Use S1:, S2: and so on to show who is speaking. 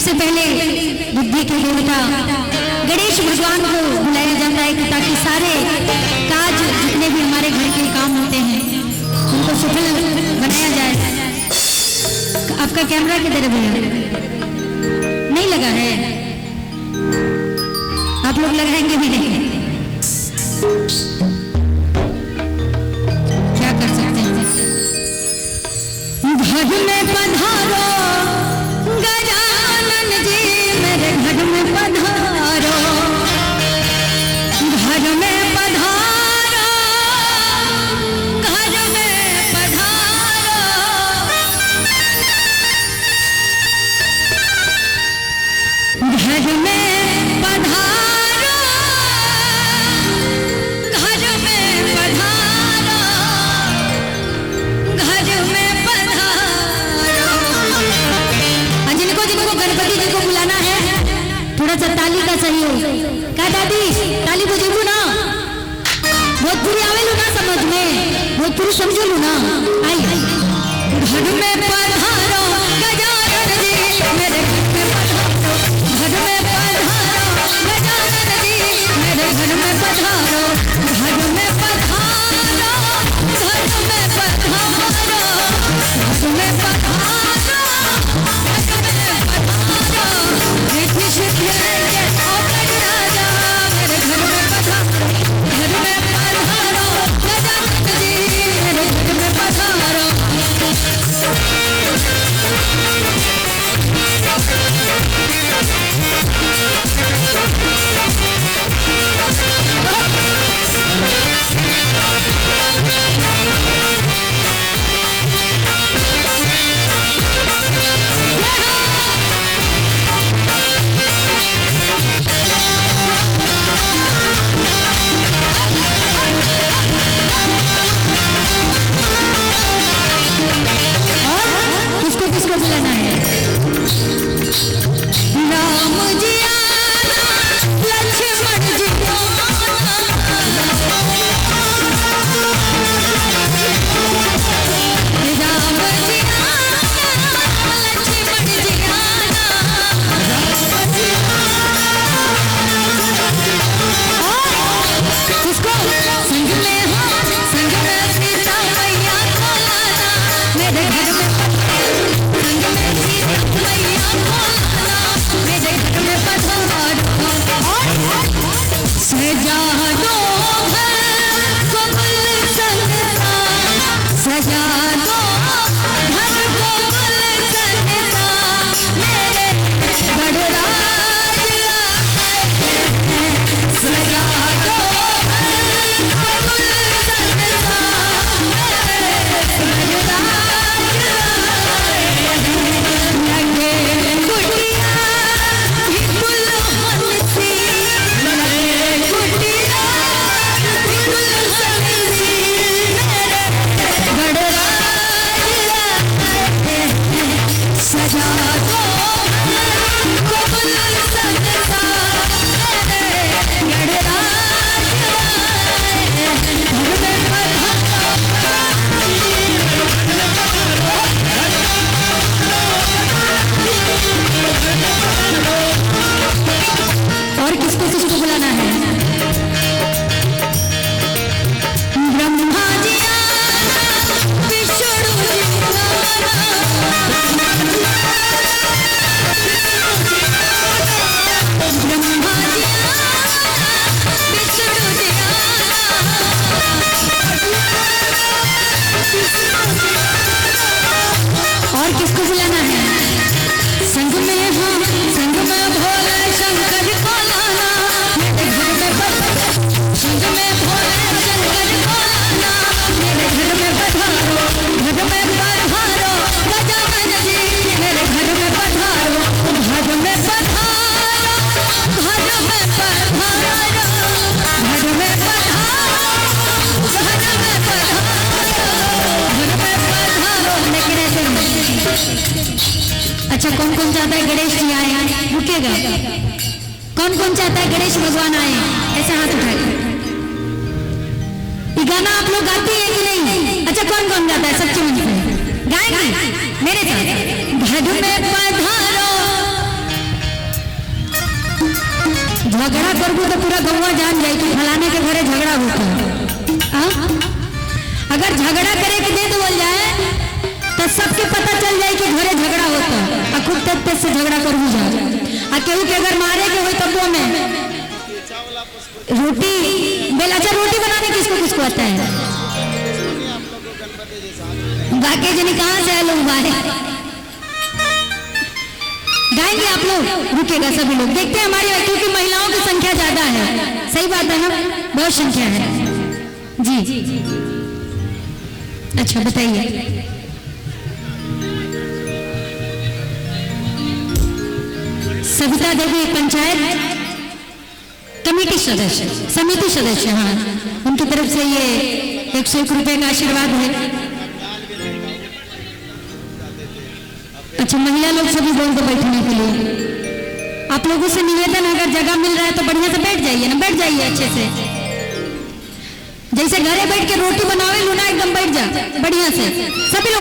S1: सबसे पहले बुद्धि के देवता गणेश भगवान को बुलाया जाता है कि ताकि सारे काज जितने भी हमारे घर के काम होते हैं उनको सफल बनाया जाए। आपका कैमरा किधर है भैया? नहीं लगा है? आप लोग लगाएंगे भी नहीं, क्या कर सकते हैं। घर में पधारो गजानन जी, मेरे घर में पधारो, घर में पधारो, घर में पधारो, घर में पधारो, घर में पधारो, घर में पधारो। जिनको जिनको गणपति जी को बुलाना है थोड़ा सा ताली का सहयोग। क्या दादी ताली बजेबू ना? भोजपुरी आवेलू ना समझ में? भोजपुरी समझलू ना? आई घर में पधारो गजानन जी, मेरे घर में पधारो, घर में पधारो गजानन जी, मेरे घर में पधारो, घर में पधारो, घर में पधारो, घर में पधारो, अच्छा कौन कौन चाहता है गणेश जी आए? रुकेगा। कौन कौन चाहता है गणेश भगवान आए? ऐसे हाथ उठाइए। ये गाना आप लोग गाती है कि नहीं? अच्छा कौन कौन गाता है? सच्ची मन से गाएंगे मेरे साथ। घर में पधारो करबू तो पूरा गौवा जान जाए कि फलाने के घरे झगड़ा होता है। अगर झगड़ा करे के दे बोल जाए तो सबके पता चल जाए कि घरे झगड़ा होता है, खुद तक से झगड़ा करबू जाए। केहू के अगर मारे के हो तब में रोटी बेला, अच्छा रोटी बनाने किसको किसको आता है? बाकी जनी कहाँ से है लोग बाहर गाएंगे आप लोग, रुकेगा सभी लोग देखते हैं हमारी, क्योंकि महिलाओं की संख्या ज्यादा है। सही बात है ना, बहुत संख्या है जी। अच्छा बताइए। सविता देवी पंचायत कमेटी सदस्य, समिति सदस्य, हाँ, उनकी तरफ से ये 101 रुपए का आशीर्वाद है। अच्छा महिला लोग सभी बोल दो बैठने के लिए। आप लोगों से निवेदन, अगर जगह मिल रहा है तो बढ़िया से बैठ जाइए ना, बैठ जाइए अच्छे से, जैसे घरे बैठ के रोटी बनावे लो ना, एकदम बैठ जा बढ़िया से सभी लोग।